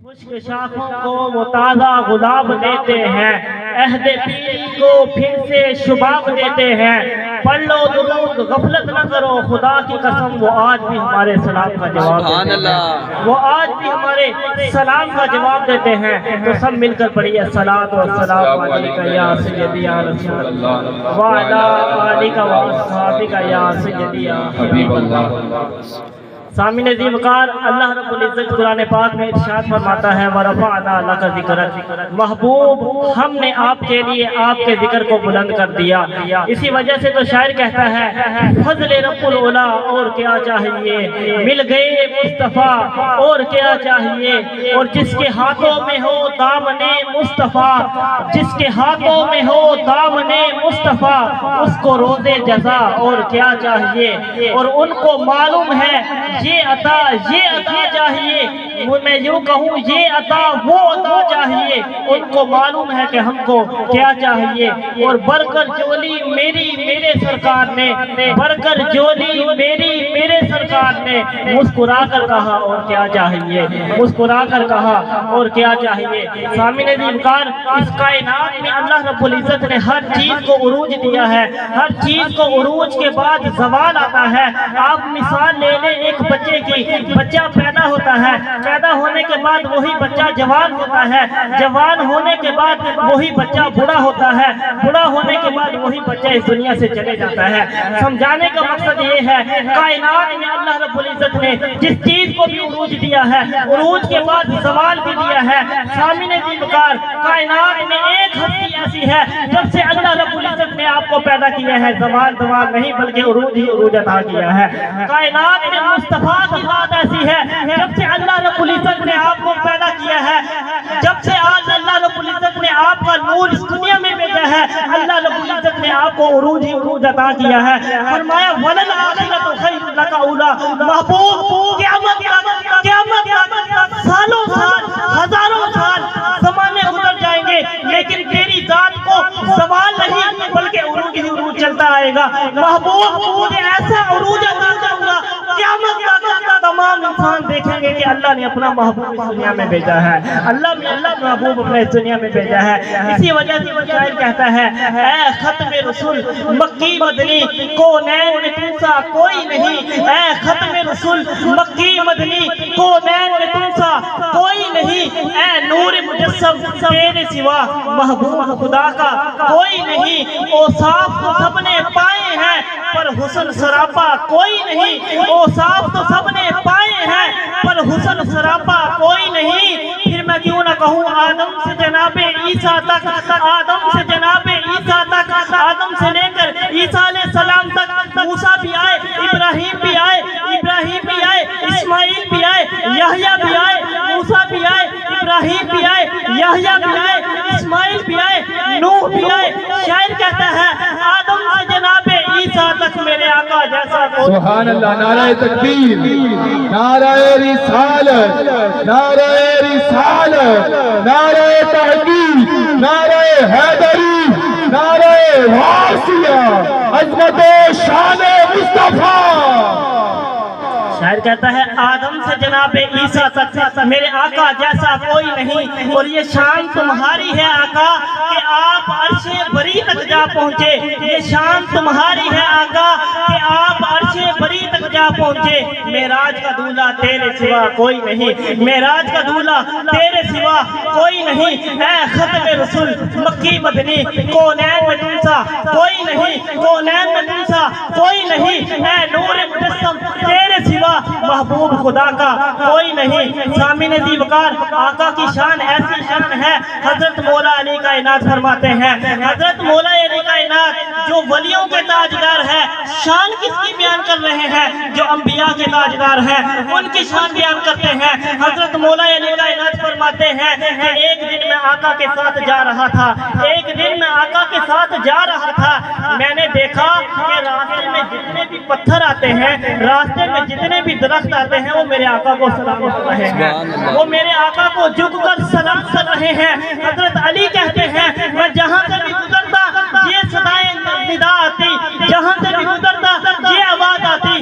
خشک شاخوں کو وہ تازہ گلاب دیتے ہیں، عہد پیری کو پھر سے شباب دیتے ہیں۔ پڑھ لو درود غفلت نہ کرو، خدا کی قسم وہ آج بھی ہمارے سلام کا جواب دیتے ہیں، وہ آج بھی ہمارے سلام کا جواب دیتے ہیں۔ تو سب مل کر پڑھیے الصلاۃ والسلام علیکہ یا سیدی یا رسول اللہ وعلی آلک واصحابک یا سیدی یا حبیب اللہ۔ سامعین عظیم وقار، اللہ رب العزت قرآن پاک میں ارشاد فرماتا ہے وَرَفَعْنَا لَكَ ذِكْرَكَ، محبوب ہم نے آپ کے لیے آپ کے ذکر کو بلند کر دیا۔ اسی وجہ سے تو شاعر کہتا ہے فضل رب العلا اور کیا چاہیے، مل گئے مصطفیٰ اور کیا چاہیے، اور جس کے ہاتھوں میں ہو دامن مصطفیٰ، جس کے ہاتھوں میں ہو دامن مصطفیٰ، اس کو روز جزا اور کیا چاہیے، اور ان کو معلوم ہے یہ عطا چاہیے، میں یوں کہوں یہ عطا وہ عطا چاہیے، ان کو معلوم ہے کہ ہم کو کیا چاہیے۔ اور بڑھ کر جولی میرے سرکار نے، بڑھ کر جولی میرے سرکار نے مسکرا کر کہا اور کیا چاہیے، مسکرا کر کہا اور کیا چاہیے۔ سامعین عزیز وقار، اس کائنات میں اللہ رب العزت نے ہر چیز کو عروج دیا ہے، ہر چیز کو عروج کے بعد زوال آتا ہے۔ آپ مثال لے لیں ایک بچے کی، بچہ پیدا ہوتا ہے، پیدا ہونے کے بعد وہی بچہ جوان ہوتا ہے، جوان ہونے کے بعد وہی بچہ بوڑھا ہوتا ہے، بوڑھا ہونے کے بعد وہی بچہ اس دنیا سے چلے جاتا ہے۔ سمجھانے کا مقصد یہ ہے کائنات میں اللہ رب العزت نے جس چیز کو بھی عروج دیا ہے، عروج کے بعد زوال بھی دیا ہے۔ سامعین عزیز وقار، کائنات میں ایک ہستی ایسی ہے جب سے اللہ رب العزت نے آپ کو پیدا کیا ہے زوال نہیں بلکہ عروج ہی عروج عطا کیا ہے۔ کائنات میں مصطفیٰ کی ذات ایسی ہے جب سے اللہ رب العزت نے آپ کو پیدا کیا ہے، جب سے آج اللہ رب العزت نے آپ کا نور اس دنیا میں بھیجا ہے، اللہ رب العزت نے آپ کو عروج ہی عروج عطا کیا ہے۔ فرمایا وَلَلْآخِرَةُ خَيْرٌ لَكَ أُولَىٰ، محبوب قیامت تک سالوں سال ہزاروں سال زمانے گزر جائیں گے لیکن تیری ذات کو زوال نہیں بلکہ عروج ہی عروج چلتا آئے گا۔ محبوب مجھے ایسا عروج عطا کروں گا قیامت تک تمام انسان دیکھیں گے کہ اللہ نے اپنا محبوب اس دنیا میں بھیجا ہے، اللہ محبوب اپنے اس دنیا میں بھیجا ہے۔ اسی وجہ سے وہ شاعر کہتا ہے اے ختم رسول مکی مدنی کونین میں تم سا کوئی نہیں، اے ختم رسول مکی مدنی کونین میں تم سا کوئی نہیں، اے نور مجسم تیرے سوا محبوب خدا کا کوئی نہیں۔ اوصاف تو سب نے پائے ہیں پر حسن سراپا کوئی نہیں، اوصاف تو سب نے پائے ہیں پر حسن سراپا کوئی نہیں۔ پھر میں کیوں نہ کہوں آدم سے جناب عیسیٰ تک، آدم سے جناب عیسیٰ تک، آدم سے لے کر عیسیٰ علیہ السلام تک، موسیٰ بھی آئے، ابراہیم بھی آئے، اسماعیل بھی آئے، یحییٰ بھی آئے، موسیٰ بھی آئے، ابراہیم بھی آئے، یحییٰ بھی آئے، اسماعیل بھی آئے، نوح بھی آئے۔ شاعر کہتا ہے آدم سے جناب عیسیٰ تک میرے آقا جیسا کوئی۔ سبحان اللہ، نعرہ تکبیر، نعرہ رسالت، نعرہ رسالت، نعرہ تحقیق، نعرہ حیدری، نعرہ غوثیہ، عظمت و شان مصطفیٰ۔ شاعر کہتا ہے آدم سے جناب عیسیٰ تک میرے آقا جیسا کوئی نہیں، اور یہ شان تمہاری ہے آقا کہ آپ عرش بری تک جا پہنچے، یہ شان تمہاری ہے آقا کہ آپ عرش بری تک جا پہنچے۔ معراج کا دولہ تیرے سوا کوئی نہیں، معراج کا دولہ تیرے سوا کوئی نہیں، اے ختم رسول مکی مدنی کونین میں تم سا کوئی نہیں، کونین میں تم سا کوئی نہیں، اے نور مجسم تیرے سوا محبوب خدا کا کوئی نہیں۔ سامعین عزیز وقار، آقا کی شان ایسی شان ہے، حضرت مولا علی کائنات فرماتے ہیں، حضرت مولا علی کائنات جو ولیوں کے تاجدار ہے، شان کس کی بیان کر رہے ہیں؟ جو انبیاء کے تاجدار ہیں ان کی شان بیان کرتے ہیں۔ حضرت مولا علی کائنات فرماتے ہیں کہ ایک دن میں آقا کے ساتھ جا رہا تھا، ایک دن میں آقا کے ساتھ جا رہا تھا، میں نے دیکھا کہ راستے میں جتنے بھی پتھر آتے ہیں، راستے میں جتنے بھی درخت آتے ہیں وہ میرے آقا کو سلام کر رہے ہیں، وہ میرے آقا کو جھک کر سلام کر رہے ہیں۔ حضرت علی کہتے ہیں میں جہاں سے بھی گزرتا یہ صدائیں ندا آتی، جہاں سے بھی گزرتا یہ آواز آتی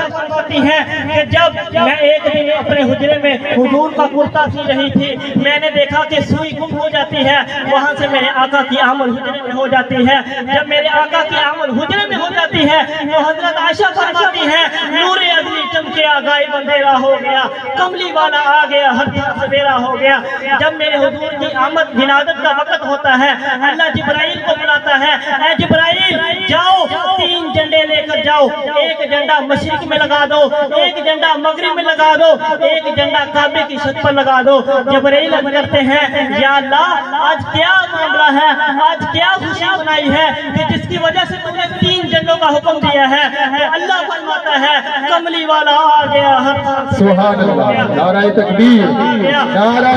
عائشہ فرماتی ہیں کہ جب میں ایک دن اپنے حجرے میں حضور کا کرتا سی رہی تھی، میں نے دیکھا کہ سوئی گم ہو جاتی ہے، وہاں سے میرے آقا کی آمد حجرے میں ہو جاتی ہے۔ جب میرے آقا کی آمد حجرے میں ہو جاتی ہے تو حضرت عائشہ فرماتی ہیں نور ازلی چمکے غائب اندھیرا ہو گیا، کملی والا آ گیا، ہر طرف سویرا ہو گیا۔ جب میرے حضور کی آمد ولادت کا وقت ہوتا ہے، اللہ جبرائیل کو بلاتا ہے، اے جبرائیل جاؤ 3 جھنڈے لے کر جاؤ، ایک جھنڈا مشرق میں لگا دو، ایک جھنڈا مغرب میں لگا دو، ایک جھنڈا کعبے کی چھت پر لگا دو۔ جبرائیل عرض کرتے ہیں یا اللہ آج کیا معاملہ ہے، آج کیا خوشی بنائی ہے کہ جس کی وجہ سے تم نے 3 جھنڈوں کا حکم دیا ہے؟ تو اللہ فرماتا ہے کملی والا آ گیا، ہر طرف سبحان اللہ، نعرہ تکبیر، نعرہ